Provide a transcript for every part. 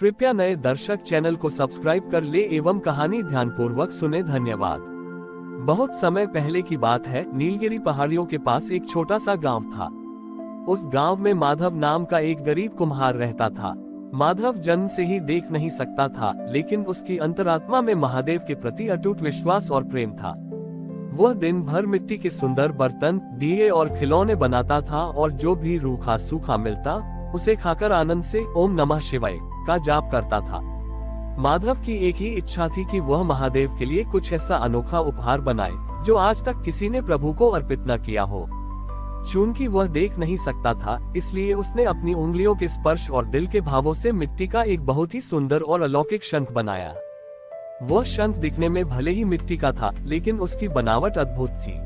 कृपया नए दर्शक चैनल को सब्सक्राइब कर ले एवं कहानी ध्यानपूर्वक सुने। धन्यवाद। बहुत समय पहले की बात है। नीलगिरी पहाड़ियों के पास एक छोटा सा गांव था। उस गांव में माधव नाम का एक गरीब कुम्हार रहता था। माधव जन्म से ही देख नहीं सकता था, लेकिन उसकी अंतरात्मा में महादेव के प्रति अटूट विश्वास और प्रेम था। वह दिन भर मिट्टी के सुंदर बर्तन, दिए और खिलौने बनाता था और जो भी रूखा सूखा मिलता उसे खाकर आनंद से ओम नमः शिवाय का जाप करता था। माधव की एक ही इच्छा थी कि वह महादेव के लिए कुछ ऐसा अनोखा उपहार बनाए जो आज तक किसी ने प्रभु को अर्पित न किया हो। चूंकि वह देख नहीं सकता था, इसलिए उसने अपनी उंगलियों के स्पर्श और दिल के भावों से मिट्टी का एक बहुत ही सुंदर और अलौकिक शंख बनाया। वह शंख दिखने में भले ही मिट्टी का था, लेकिन उसकी बनावट अद्भुत थी।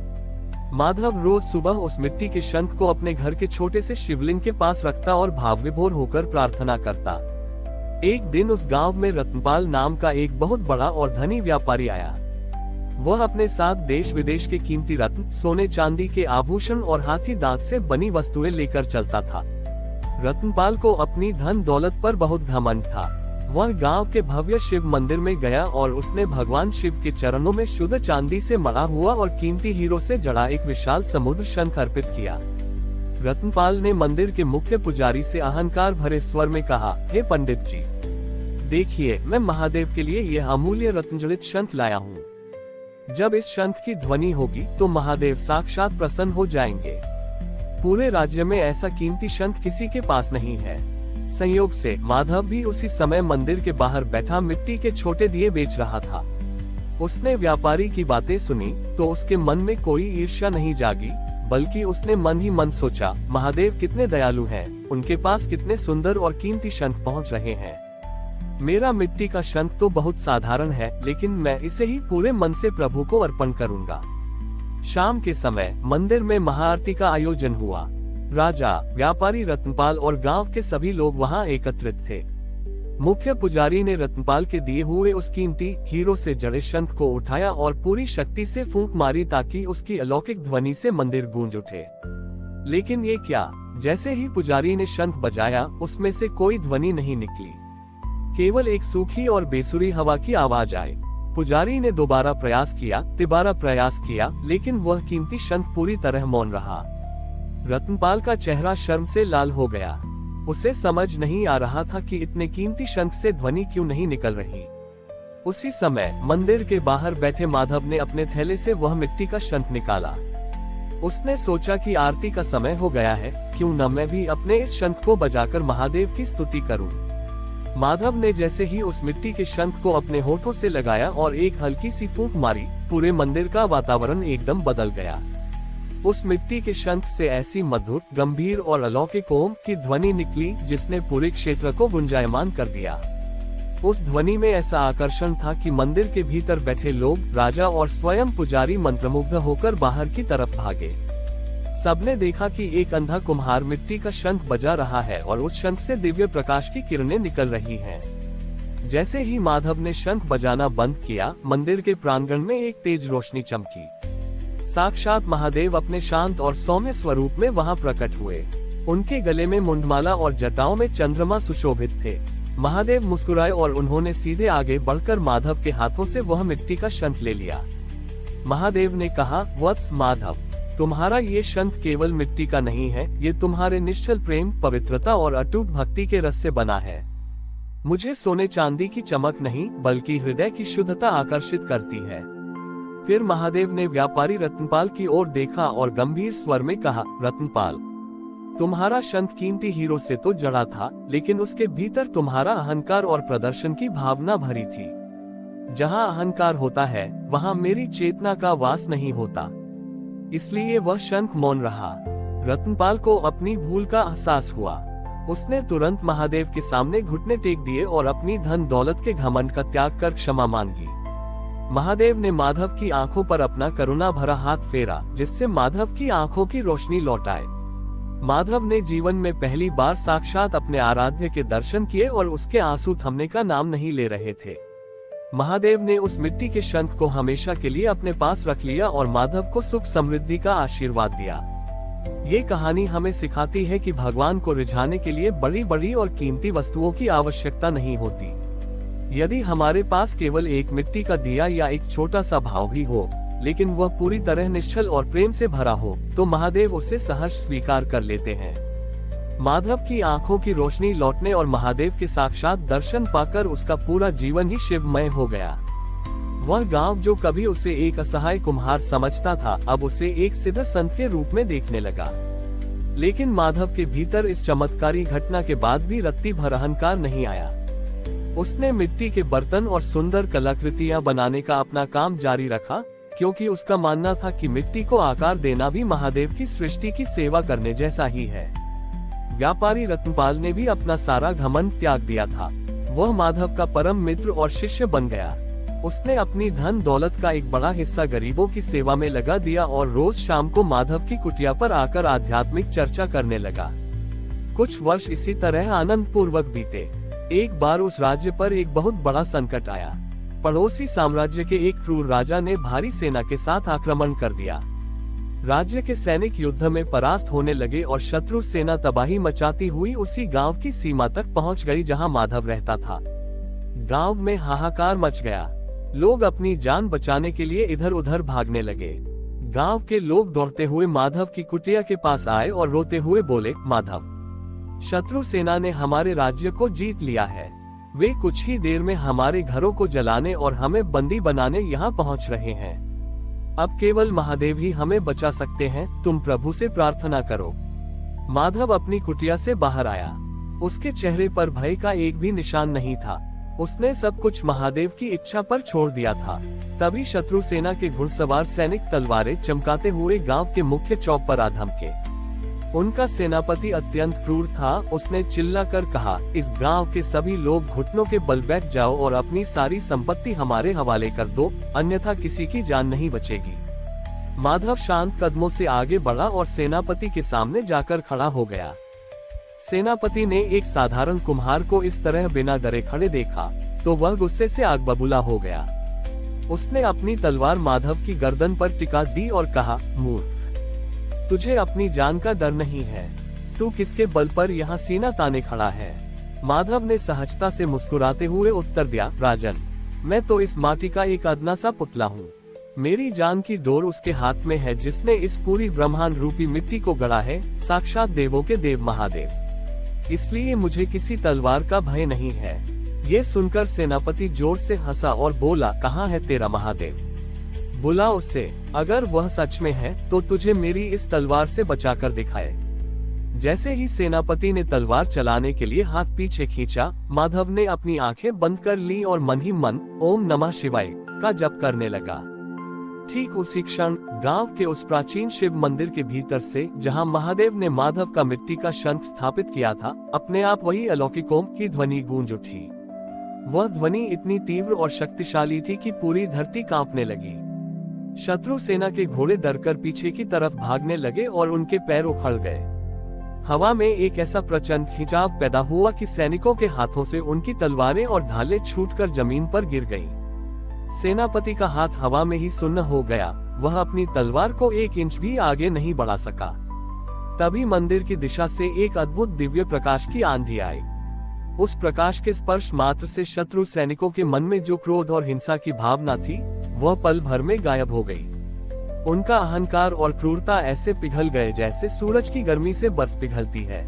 माधव रोज सुबह उस मिट्टी के शंख को अपने घर के छोटे से शिवलिंग के पास रखता और भाव विभोर होकर प्रार्थना करता। एक दिन उस गांव में रत्नपाल नाम का एक बहुत बड़ा और धनी व्यापारी आया। वह अपने साथ देश विदेश के कीमती रत्न, सोने चांदी के आभूषण और हाथी दांत से बनी वस्तुएं लेकर चलता था। रत्नपाल को अपनी धन दौलत पर बहुत घमंड था। वह गांव के भव्य शिव मंदिर में गया और उसने भगवान शिव के चरणों में शुद्ध चांदी से मढ़ा हुआ और कीमती हीरो से जड़ा एक विशाल समुद्र शंख अर्पित किया। रत्नपाल ने मंदिर के मुख्य पुजारी से अहंकार भरे स्वर में कहा, हे पंडित जी, देखिए, मैं महादेव के लिए यह अमूल्य रत्नजड़ित शंख लाया हूँ। जब इस शंख की ध्वनि होगी तो महादेव साक्षात प्रसन्न हो जाएंगे। पूरे राज्य में ऐसा कीमती शंख किसी के पास नहीं है। संयोग से माधव भी उसी समय मंदिर के बाहर बैठा मिट्टी के छोटे दिए बेच रहा था। उसने व्यापारी की बातें सुनी तो उसके मन में कोई ईर्ष्या नहीं जागी, बल्कि उसने मन ही मन सोचा, महादेव कितने दयालु हैं, उनके पास कितने सुंदर और कीमती शंख पहुंच रहे हैं। मेरा मिट्टी का शंख तो बहुत साधारण है, लेकिन मैं इसे ही पूरे मन से प्रभु को अर्पण करूंगा। शाम के समय मंदिर में महाआरती का आयोजन हुआ। राजा, व्यापारी, रत्नपाल और गांव के सभी लोग वहां एकत्रित थे। मुख्य पुजारी ने रत्नपाल के दिए हुए उस कीमती हीरो से जड़े शंख को उठाया और पूरी शक्ति से फूंक मारी ताकि उसकी अलौकिक ध्वनि से मंदिर गूंज उठे। लेकिन ये क्या, जैसे ही पुजारी ने शंख बजाया, उसमें से कोई ध्वनि नहीं निकली। केवल एक सूखी और बेसुरी हवा की आवाज आई। पुजारी ने दोबारा प्रयास किया, तिबारा प्रयास किया, लेकिन वह कीमती शंख पूरी तरह मौन रहा। रत्नपाल का चेहरा शर्म से लाल हो गया। उसे समझ नहीं आ रहा था कि इतने कीमती शंख से ध्वनि क्यों नहीं निकल रही। उसी समय मंदिर के बाहर बैठे माधव ने अपने थैले से वह मिट्टी का शंख निकाला। उसने सोचा कि आरती का समय हो गया है, क्यों न मैं भी अपने इस शंख को बजाकर महादेव की स्तुति करूं। माधव ने जैसे ही उस मिट्टी के शंख को अपने होठों से लगाया और एक हल्की सी फूंक मारी, पूरे मंदिर का वातावरण एकदम बदल गया। उस मिट्टी के शंख से ऐसी मधुर, गंभीर और अलौकिक ओम की ध्वनि निकली जिसने पूरे क्षेत्र को गुंजायमान कर दिया। उस ध्वनि में ऐसा आकर्षण था कि मंदिर के भीतर बैठे लोग, राजा और स्वयं पुजारी मंत्रमुग्ध होकर बाहर की तरफ भागे। सबने देखा कि एक अंधा कुम्हार मिट्टी का शंख बजा रहा है और उस शंख से दिव्य प्रकाश की किरणें निकल रही हैं। जैसे ही माधव ने शंख बजाना बंद किया, मंदिर के प्रांगण में एक तेज रोशनी चमकी। साक्षात महादेव अपने शांत और सौम्य स्वरूप में वहां प्रकट हुए। उनके गले में मुंडमाला और जटाओं में चंद्रमा सुशोभित थे। महादेव मुस्कुराए और उन्होंने सीधे आगे बढ़कर माधव के हाथों से वह मिट्टी का शंख ले लिया। महादेव ने कहा, वत्स माधव, तुम्हारा ये शंख केवल मिट्टी का नहीं है, ये तुम्हारे निश्चल प्रेम, पवित्रता और अटूट भक्ति के रस से बना है। मुझे सोने चांदी की चमक नहीं, बल्कि हृदय की शुद्धता आकर्षित करती है। फिर महादेव ने व्यापारी रत्नपाल की ओर देखा और गंभीर स्वर में कहा, रत्नपाल, तुम्हारा शंख कीमती हीरो से तो जड़ा था, लेकिन उसके भीतर तुम्हारा अहंकार और प्रदर्शन की भावना भरी थी। जहां अहंकार होता है, वहां मेरी चेतना का वास नहीं होता। इसलिए वह शंख मौन रहा। रत्नपाल को अपनी भूल का एहसास हुआ। उसने तुरंत महादेव के सामने घुटने टेक दिए और अपनी धन दौलत के घमंड का त्याग कर क्षमा मांगी। महादेव ने माधव की आंखों पर अपना करुणा भरा हाथ फेरा, जिससे माधव की आंखों की रोशनी लौट आए। माधव ने जीवन में पहली बार साक्षात अपने आराध्य के दर्शन किए और उसके आंसू थमने का नाम नहीं ले रहे थे। महादेव ने उस मिट्टी के शंख को हमेशा के लिए अपने पास रख लिया और माधव को सुख समृद्धि का आशीर्वाद दिया। ये कहानी हमें सिखाती है कि भगवान को रिझाने के लिए बड़ी बड़ी और कीमती वस्तुओं की आवश्यकता नहीं होती। यदि हमारे पास केवल एक मिट्टी का दिया या एक छोटा सा भाव भी हो, लेकिन वह पूरी तरह निश्चल और प्रेम से भरा हो, तो महादेव उसे सहर्ष स्वीकार कर लेते हैं। माधव की आंखों की रोशनी लौटने और महादेव के साक्षात दर्शन पाकर उसका पूरा जीवन ही शिवमय हो गया। वह गांव जो कभी उसे एक असहाय कुम्हार समझता था, अब उसे एक सिद्ध संत के रूप में देखने लगा। लेकिन माधव के भीतर इस चमत्कारी घटना के बाद भी रत्ती भर अहंकार नहीं आया। उसने मिट्टी के बर्तन और सुंदर कलाकृतियां बनाने का अपना काम जारी रखा, क्योंकि उसका मानना था कि मिट्टी को आकार देना भी महादेव की सृष्टि की सेवा करने जैसा ही है। व्यापारी रत्नपाल ने भी अपना सारा घमंड त्याग दिया था। वह माधव का परम मित्र और शिष्य बन गया। उसने अपनी धन दौलत का एक बड़ा हिस्सा गरीबों की सेवा में लगा दिया और रोज शाम को माधव की कुटिया पर आकर आध्यात्मिक चर्चा करने लगा। कुछ वर्ष इसी तरह आनंद पूर्वक बीते। एक बार उस राज्य पर एक बहुत बड़ा संकट आया। पड़ोसी साम्राज्य के एक क्रूर राजा ने भारी सेना के साथ आक्रमण कर दिया। राज्य के सैनिक युद्ध में परास्त होने लगे और शत्रु सेना तबाही मचाती हुई उसी गांव की सीमा तक पहुंच गई जहां माधव रहता था। गांव में हाहाकार मच गया। लोग अपनी जान बचाने के लिए इधर उधर भागने लगे। गांव के लोग दौड़ते हुए माधव की कुटिया के पास आए और रोते हुए बोले, माधव, शत्रु सेना ने हमारे राज्य को जीत लिया है। वे कुछ ही देर में हमारे घरों को जलाने और हमें बंदी बनाने यहाँ पहुँच रहे हैं। अब केवल महादेव ही हमें बचा सकते हैं। तुम प्रभु से प्रार्थना करो। माधव अपनी कुटिया से बाहर आया। उसके चेहरे पर भय का एक भी निशान नहीं था। उसने सब कुछ महादेव की इच्छा पर छोड़ दिया था। तभी शत्रु सेना के घुड़सवार सैनिक तलवारें चमकाते हुए गांव के मुख्य चौक पर आ धमके। उनका सेनापति अत्यंत क्रूर था। उसने चिल्लाकर कहा, इस गांव के सभी लोग घुटनों के बल बैठ जाओ और अपनी सारी संपत्ति हमारे हवाले कर दो, अन्यथा किसी की जान नहीं बचेगी। माधव शांत कदमों से आगे बढ़ा और सेनापति के सामने जाकर खड़ा हो गया। सेनापति ने एक साधारण कुम्हार को इस तरह बिना डरे खड़े देखा तो वह गुस्से से आग बबूला हो गया। उसने अपनी तलवार माधव की गर्दन पर टिका दी और कहा, मूर्ख, तुझे अपनी जान का डर नहीं है। तू किसके बल पर यहाँ सीना ताने खड़ा है? माधव ने सहजता से मुस्कुराते हुए उत्तर दिया, राजन, मैं तो इस माटी का एक अदना सा पुतला हूँ। मेरी जान की डोर उसके हाथ में है जिसने इस पूरी ब्रह्मांड रूपी मिट्टी को गढ़ा है, साक्षात देवों के देव महादेव। इसलिए मुझे किसी तलवार का भय नहीं है। ये सुनकर सेनापति जोर से हंसा और बोला, कहाँ है तेरा महादेव? बुला उसे। अगर वह सच में है तो तुझे मेरी इस तलवार से बचाकर दिखाए। जैसे ही सेनापति ने तलवार चलाने के लिए हाथ पीछे खींचा, माधव ने अपनी आंखें बंद कर ली और मन ही मन ओम नमः शिवाय का जप करने लगा। ठीक उसी क्षण गांव के उस प्राचीन शिव मंदिर के भीतर से, जहां महादेव ने माधव का मिट्टी का शंख स्थापित किया था, अपने आप वही अलौकिक ओम की ध्वनि गूंज उठी। वह ध्वनि इतनी तीव्र और शक्तिशाली थी कि पूरी धरती कांपने लगी। शत्रु सेना के घोड़े डरकर पीछे की तरफ भागने लगे और उनके पैर उखड़ गए। हवा में एक ऐसा प्रचंड खिंचाव पैदा हुआ कि सैनिकों के हाथों से उनकी तलवारें और ढालें छूटकर जमीन पर गिर गईं। सेनापति का हाथ हवा में ही सुन्न हो गया। वह अपनी तलवार को 1 इंच भी आगे नहीं बढ़ा सका। तभी मंदिर की दिशा से एक अद्भुत दिव्य प्रकाश की आंधी आई। उस प्रकाश के स्पर्श मात्र से शत्रु सैनिकों के मन में जो क्रोध और हिंसा की भावना थी, वह पल भर में गायब हो गई। उनका अहंकार और क्रूरता ऐसे पिघल गए जैसे सूरज की गर्मी से बर्फ पिघलती है।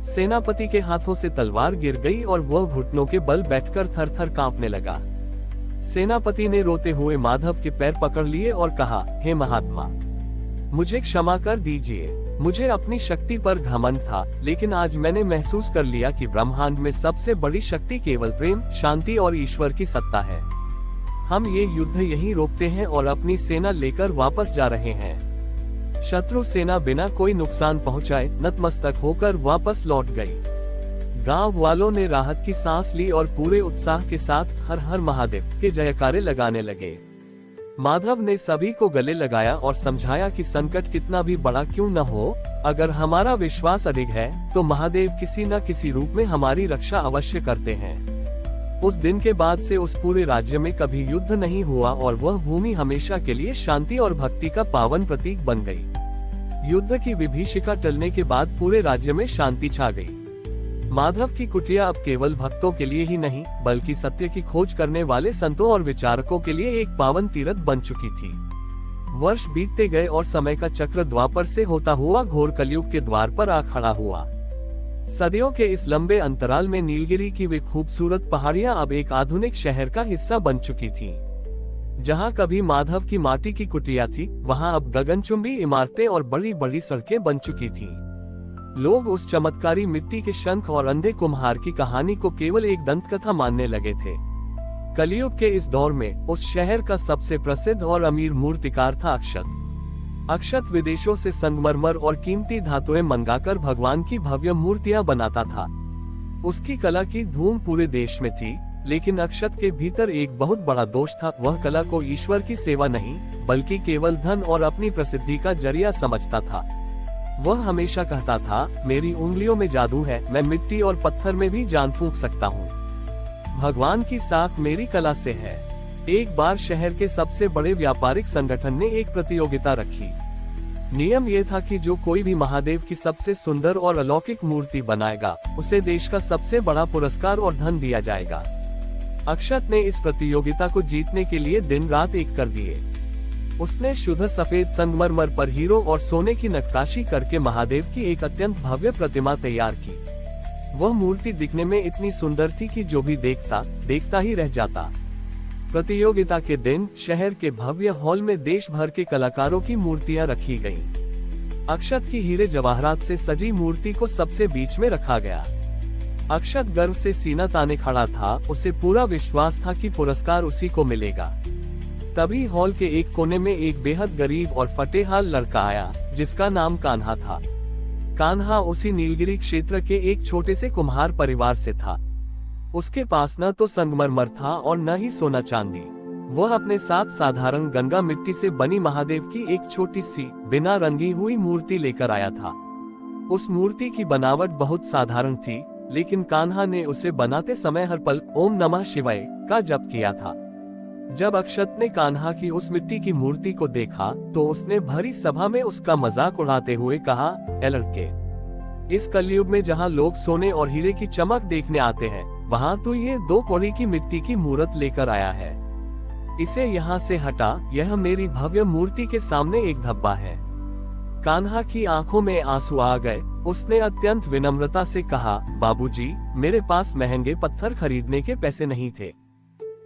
सेनापति के हाथों से तलवार गिर गई और वह घुटनों के बल बैठकर थर-थर कांपने लगा। सेनापति ने रोते हुए माधव के पैर पकड़ लिए और कहा, हे महात्मा, मुझे क्षमा कर दीजिए। मुझे अपनी शक्ति पर घमंड था, लेकिन आज मैंने महसूस कर लिया कि ब्रह्मांड में सबसे बड़ी शक्ति केवल प्रेम, शांति और ईश्वर की सत्ता है। हम ये युद्ध यहीं रोकते हैं और अपनी सेना लेकर वापस जा रहे हैं। शत्रु सेना बिना कोई नुकसान पहुंचाए नतमस्तक होकर वापस लौट गई। गांव वालों ने राहत की सांस ली और पूरे उत्साह के साथ हर हर महादेव के जयकारे लगाने लगे। माधव ने सभी को गले लगाया और समझाया कि संकट कितना भी बड़ा क्यों न हो, अगर हमारा विश्वास अडिग है तो महादेव किसी न किसी रूप में हमारी रक्षा अवश्य करते हैं। उस दिन के बाद से उस पूरे राज्य में कभी युद्ध नहीं हुआ और वह भूमि हमेशा के लिए शांति और भक्ति का पावन प्रतीक बन गई। युद्ध की विभीषिका टलने के बाद पूरे राज्य में शांति छा गई। माधव की कुटिया अब केवल भक्तों के लिए ही नहीं, बल्कि सत्य की खोज करने वाले संतों और विचारकों के लिए एक पावन तीर्थ बन चुकी थी। वर्ष बीतते गए और समय का चक्र द्वापर से होता हुआ घोर कलयुग के द्वार पर आ खड़ा हुआ। सदियों के इस लंबे अंतराल में नीलगिरी की वे खूबसूरत पहाड़ियां अब एक आधुनिक शहर का हिस्सा बन चुकी थीं। जहां कभी माधव की माटी की कुटिया थी, वहां अब गगनचुंबी इमारतें और बड़ी बड़ी सड़कें बन चुकी थीं। लोग उस चमत्कारी मिट्टी के शंख और अंधे कुम्हार की कहानी को केवल एक दंतकथा मानने लगे थे। कलयुग के इस दौर में उस शहर का सबसे प्रसिद्ध और अमीर मूर्तिकार था अक्षत। अक्षत विदेशों से संगमरमर और कीमती धातुएं मंगाकर भगवान की भव्य मूर्तियां बनाता था। उसकी कला की धूम पूरे देश में थी, लेकिन अक्षत के भीतर एक बहुत बड़ा दोष था। वह कला को ईश्वर की सेवा नहीं, बल्कि केवल धन और अपनी प्रसिद्धि का जरिया समझता था। वह हमेशा कहता था, मेरी उंगलियों में जादू है, मैं मिट्टी और पत्थर में भी जान फूंक सकता हूँ। भगवान की साख मेरी कला से है। एक बार शहर के सबसे बड़े व्यापारिक संगठन ने एक प्रतियोगिता रखी। नियम यह था कि जो कोई भी महादेव की सबसे सुंदर और अलौकिक मूर्ति बनाएगा, उसे देश का सबसे बड़ा पुरस्कार और धन दिया जाएगा। अक्षत ने इस प्रतियोगिता को जीतने के लिए दिन रात एक कर दिए। उसने शुद्ध सफेद संगमरमर पर हीरो और सोने की नक्काशी करके महादेव की एक अत्यंत भव्य प्रतिमा तैयार की। वह मूर्ति दिखने में इतनी सुंदर थी कि जो भी देखता ही रह जाता। प्रतियोगिता के दिन शहर के भव्य हॉल में देश भर के कलाकारों की मूर्तियां रखी गईं। अक्षत की हीरे जवाहरात से सजी मूर्ति को सबसे बीच में रखा गया। अक्षत गर्व से सीना ताने खड़ा था। उसे पूरा विश्वास था कि पुरस्कार उसी को मिलेगा। तभी हॉल के एक कोने में एक बेहद गरीब और फटेहाल लड़का आया, जिसका नाम कान्हा था। कान्हा उसी नीलगिरी क्षेत्र के एक छोटे से कुम्हार परिवार से था। उसके पास न तो संगमरमर था और न ही सोना चांदी। वह अपने साथ साधारण गंगा मिट्टी से बनी महादेव की एक छोटी सी बिना रंगी हुई मूर्ति लेकर आया था। उस मूर्ति की बनावट बहुत साधारण थी, लेकिन कान्हा ने उसे बनाते समय हर पल ओम नमः शिवाय का जप किया था। जब अक्षत ने कान्हा की उस मिट्टी की मूर्ति को देखा, तो उसने भरी सभा में उसका मजाक उड़ाते हुए कहा, "ए लड़के, इस कलयुग में जहाँ लोग सोने और हीरे की चमक देखने आते हैं, वहाँ तो ये 2 कौड़ी की मिट्टी की मूर्त लेकर आया है। इसे यहाँ से हटा, यह मेरी भव्य मूर्ति के सामने एक धब्बा है।" कान्हा की आंखों में आंसू आ गए। उसने अत्यंत विनम्रता से कहा, "बाबूजी, मेरे पास महंगे पत्थर खरीदने के पैसे नहीं थे।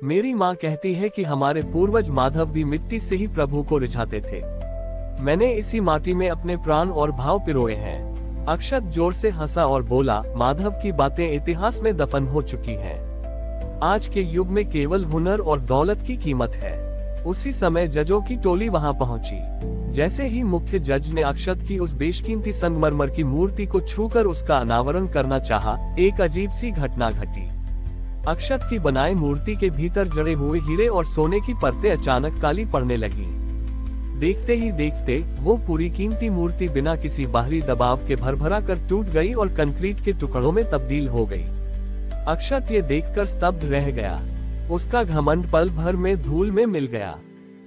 मेरी माँ कहती है कि हमारे पूर्वज माधव भी मिट्टी से ही प्रभु को रिझाते थे। मैंने इसी माटी में अपने प्राण और भाव पिरोए हैं।" अक्षत जोर से हंसा और बोला, "माधव की बातें इतिहास में दफन हो चुकी हैं। आज के युग में केवल हुनर और दौलत की कीमत है।" उसी समय जजों की टोली वहां पहुंची। जैसे ही मुख्य जज ने अक्षत की उस बेशकीमती संगमरमर की मूर्ति को छूकर उसका अनावरण करना चाहा, एक अजीब सी घटना घटी। अक्षत की बनाई मूर्ति के भीतर जड़े हुए हीरे और सोने की परतें अचानक काली पड़ने लगी। देखते ही देखते वो पूरी कीमती मूर्ति बिना किसी बाहरी दबाव के भरभरा कर टूट गई और कंक्रीट के टुकड़ों में तब्दील हो गई। अक्षत ये देखकर स्तब्ध रह गया। उसका घमंड पल भर में धूल में मिल गया।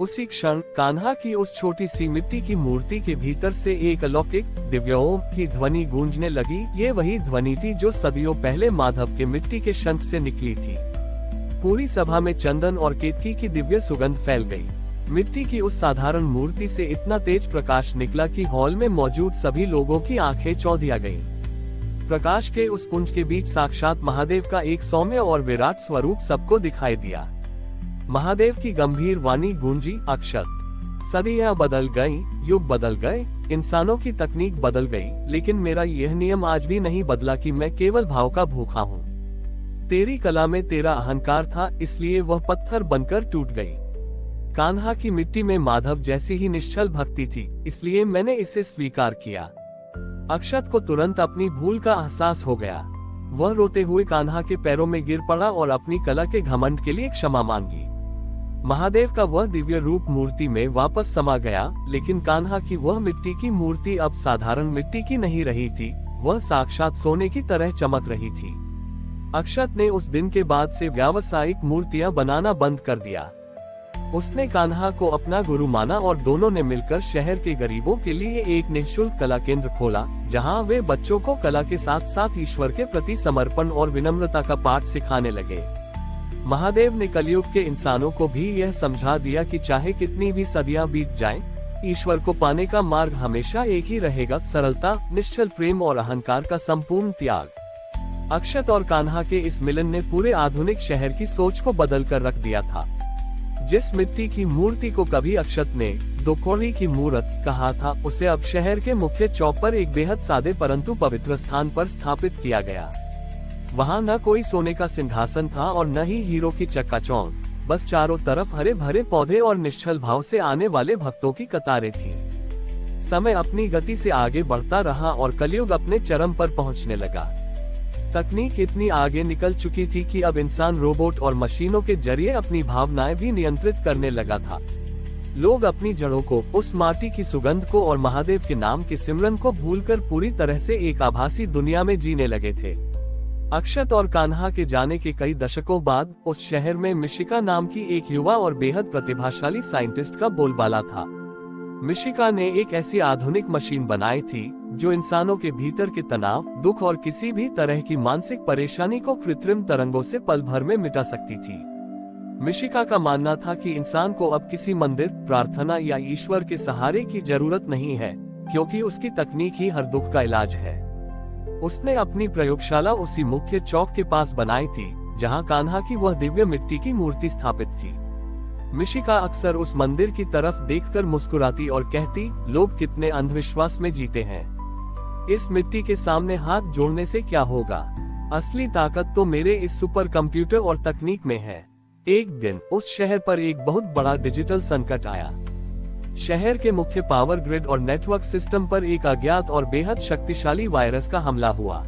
उसी क्षण कान्हा की उस छोटी सी मिट्टी की मूर्ति के भीतर से एक अलौकिक दिव्य ओम की ध्वनि गूंजने लगी। ये वही ध्वनि थी जो सदियों पहले माधव के मिट्टी के शंख से निकली थी। पूरी सभा में चंदन और केतकी की दिव्य सुगंध फैल गई। मिट्टी की उस साधारण मूर्ति से इतना तेज प्रकाश निकला कि हॉल में मौजूद सभी लोगों की आंखें चौंधिया गईं। प्रकाश के उस पुंज के बीच साक्षात महादेव का एक सौम्य और विराट स्वरूप सबको दिखाई दिया। महादेव की गंभीर वाणी गूंजी, "अक्षत, सदियां बदल गईं, युग बदल गए, इंसानों की तकनीक बदल गई, लेकिन मेरा यह नियम आज भी नहीं बदला कि मैं केवल भाव का भूखा हूँ। तेरी कला में तेरा अहंकार था, इसलिए वह पत्थर बनकर टूट गई। कान्हा की मिट्टी में माधव जैसी ही निश्चल भक्ति थी, इसलिए मैंने इसे स्वीकार किया।" अक्षत को तुरंत अपनी भूल का एहसास हो गया। वह रोते हुए कान्हा के पैरों में गिर पड़ा और अपनी कला के घमंड के लिए क्षमा मांगी। महादेव का वह दिव्य रूप मूर्ति में वापस समा गया, लेकिन कान्हा की वह मिट्टी की मूर्ति अब साधारण मिट्टी की नहीं रही थी, वह साक्षात सोने की तरह चमक रही थी। अक्षत ने उस दिन के बाद से व्यावसायिक मूर्तियां बनाना बंद कर दिया। उसने कान्हा को अपना गुरु माना और दोनों ने मिलकर शहर के गरीबों के लिए एक निःशुल्क कला केंद्र खोला, जहां वे बच्चों को कला के साथ साथ ईश्वर के प्रति समर्पण और विनम्रता का पाठ सिखाने लगे। महादेव ने कलयुग के इंसानों को भी यह समझा दिया कि चाहे कितनी भी सदियां बीत जाएं, ईश्वर को पाने का मार्ग हमेशा एक ही रहेगा, सरलता, निश्चल प्रेम और अहंकार का संपूर्ण त्याग। अक्षत और कान्हा के इस मिलन ने पूरे आधुनिक शहर की सोच को बदल कर रख दिया था। जिस मिट्टी की मूर्ति को कभी अक्षत ने दो कौड़ी की मूर्त कहा था, उसे अब शहर के मुख्य चौक पर एक बेहद सादे परंतु पवित्र स्थान पर स्थापित किया गया। वहां न कोई सोने का सिंहासन था और न ही हीरो की चकाचौंध, बस चारों तरफ हरे भरे पौधे और निश्चल भाव से आने वाले भक्तों की कतारें थीं। समय अपनी गति से आगे बढ़ता रहा और कलयुग अपने चरम पर पहुंचने लगा। तकनीक इतनी आगे निकल चुकी थी कि अब इंसान रोबोट और मशीनों के जरिए अपनी भावनाएं भी नियंत्रित करने लगा था। लोग अपनी जड़ों को, उस माटी की सुगंध को और महादेव के नाम के सिमरन को भूलकर पूरी तरह से एक आभासी दुनिया में जीने लगे थे। अक्षत और कान्हा के जाने के कई दशकों बाद उस शहर में मिशिका नाम की एक युवा और बेहद प्रतिभाशाली साइंटिस्ट का बोलबाला था। मिशिका ने एक ऐसी आधुनिक मशीन बनाई थी जो इंसानों के भीतर के तनाव, दुख और किसी भी तरह की मानसिक परेशानी को कृत्रिम तरंगों से पल भर में मिटा सकती थी। मिशिका का मानना था कि इंसान को अब किसी मंदिर, प्रार्थना या ईश्वर के सहारे की जरूरत नहीं है, क्योंकि उसकी तकनीक ही हर दुख का इलाज है। उसने अपनी प्रयोगशाला उसी मुख्य चौक के पास बनाई थी, जहां कान्हा की वह दिव्य मिट्टी की मूर्ति स्थापित थी। मिशिका अक्सर उस मंदिर की तरफ देखकर मुस्कुराती और कहती, लोग कितने अंधविश्वास में जीते हैं। इस मिट्टी के सामने हाथ जोड़ने से क्या होगा? असली ताकत तो मेरे इस सुपर कंप्यूटर और तकनीक में है। एक दिन उस शहर पर एक बहुत बड़ा डिजिटल संकट आया। शहर के मुख्य पावर ग्रिड और नेटवर्क सिस्टम पर एक अज्ञात और बेहद शक्तिशाली वायरस का हमला हुआ।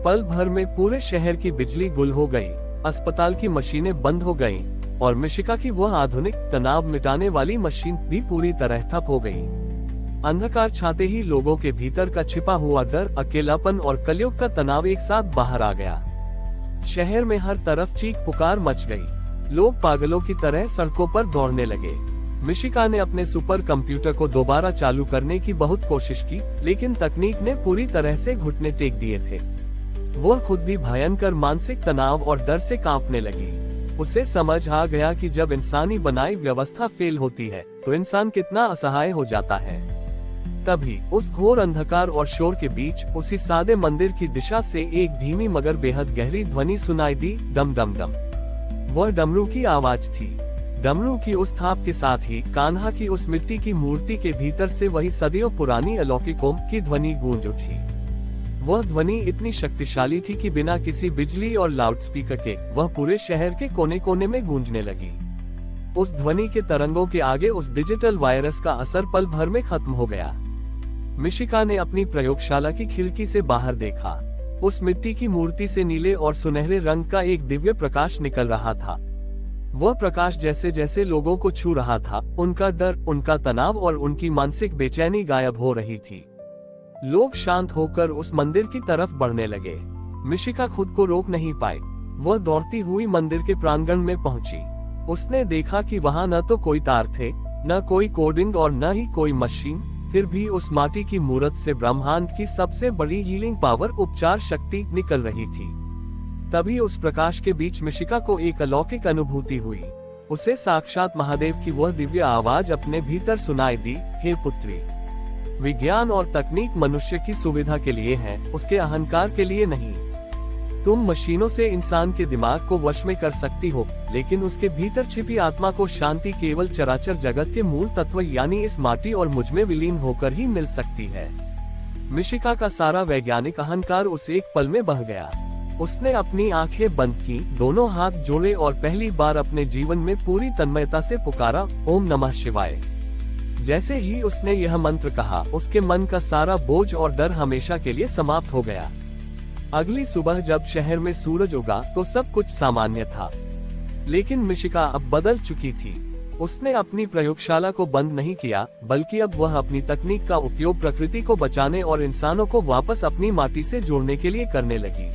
पल भर में पूरे शहर की बिजली गुल हो गई, अस्पताल की मशीनें बंद हो गईं और मिशिका की वह आधुनिक तनाव मिटाने वाली मशीन भी पूरी तरह ठप हो गई। अंधकार छाते ही लोगों के भीतर का छिपा हुआ डर, अकेलापन और कलयुग का तनाव एक साथ बाहर आ गया। शहर में हर तरफ चीख पुकार मच गई। लोग पागलों की तरह सड़कों पर दौड़ने लगे। मिशिका ने अपने सुपर कंप्यूटर को दोबारा चालू करने की बहुत कोशिश की, लेकिन तकनीक ने पूरी तरह से घुटने टेक दिए थे। वह खुद भी भयंकर मानसिक तनाव और डर से कांपने लगी। उसे समझ आ गया कि जब इंसानी बनाई व्यवस्था फेल होती है, तो इंसान कितना असहाय हो जाता है। तभी उस घोर अंधकार और शोर के बीच उसी सादे मंदिर की दिशा से एक धीमी मगर बेहद गहरी ध्वनि सुनाई दी, डम डम डम। वह डमरू की आवाज थी। डमरू की उस थाप के साथ ही कान्हा की उस मिट्टी की मूर्ति के भीतर से वही सदियों पुरानी अलौकिक ओम की ध्वनि गूंज उठी। वह ध्वनि इतनी शक्तिशाली थी कि बिना किसी बिजली और लाउडस्पीकर के वह पूरे शहर के कोने कोने में गूंजने लगी। उस ध्वनि के तरंगों के आगे उस डिजिटल वायरस का असर पल भर में खत्म हो गया। मिशिका ने अपनी प्रयोगशाला की खिड़की से बाहर देखा। उस मिट्टी की मूर्ति से नीले और सुनहरे रंग का एक दिव्य प्रकाश निकल रहा था। वह प्रकाश जैसे जैसे लोगों को छू रहा था, उनका डर, उनका तनाव और उनकी मानसिक बेचैनी गायब हो रही थी। लोग शांत होकर उस मंदिर की तरफ बढ़ने लगे। मिशिका खुद को रोक नहीं पाई। वह दौड़ती हुई मंदिर के प्रांगण में पहुंची। उसने देखा कि वहां न तो कोई तार थे, न कोई कोडिंग और न ही कोई मशीन। फिर भी उस माटी की मूर्त से ब्रह्मांड की सबसे बड़ी हीलिंग पावर, उपचार शक्ति निकल रही थी। तभी उस प्रकाश के बीच मिशिका को एक अलौकिक अनुभूति हुई। उसे साक्षात महादेव की वह दिव्य आवाज अपने भीतर सुनाई दी, हे पुत्री, विज्ञान और तकनीक मनुष्य की सुविधा के लिए है, उसके अहंकार के लिए नहीं। तुम मशीनों से इंसान के दिमाग को वश में कर सकती हो, लेकिन उसके भीतर छिपी आत्मा को शांति केवल चराचर जगत के मूल तत्व यानी इस माटी और मुझ में विलीन होकर ही मिल सकती है। मिशिका का सारा वैज्ञानिक अहंकार उस एक पल में बह गया। उसने अपनी आंखें बंद की, दोनों हाथ जोड़े और पहली बार अपने जीवन में पूरी तन्मयता से पुकारा, ओम नमः शिवाय। जैसे ही उसने यह मंत्र कहा, उसके मन का सारा बोझ और डर हमेशा के लिए समाप्त हो गया। अगली सुबह जब शहर में सूरज उगा तो सब कुछ सामान्य था, लेकिन मिशिका अब बदल चुकी थी। उसने अपनी प्रयोगशाला को बंद नहीं किया, बल्कि अब वह अपनी तकनीक का उपयोग प्रकृति को बचाने और इंसानों को वापस अपनी माटी से जोड़ने के लिए करने लगी।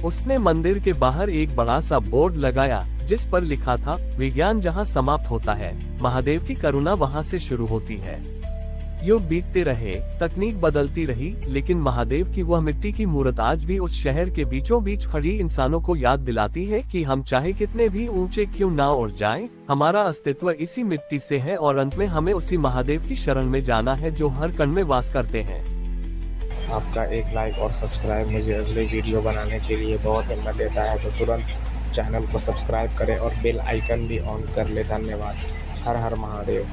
उसने मंदिर के बाहर एक बड़ा सा बोर्ड लगाया, जिस पर लिखा था, विज्ञान जहाँ समाप्त होता है, महादेव की करुणा वहाँ से शुरू होती है। युग बीतते रहे, तकनीक बदलती रही, लेकिन महादेव की वह मिट्टी की मूर्त आज भी उस शहर के बीचों बीच खड़ी इंसानों को याद दिलाती है कि हम चाहे कितने भी ऊंचे क्यों ना उड़ जाएं, हमारा अस्तित्व इसी मिट्टी से है और अंत में हमें उसी महादेव की शरण में जाना है जो हर कण में वास करते हैं। आपका एक लाइक और सब्सक्राइब मुझे अगले वीडियो बनाने के लिए बहुत हिम्मत देता है, तो तुरंत चैनल को सब्सक्राइब करें और बेल आइकन भी ऑन कर ले। धन्यवाद। हर हर महादेव।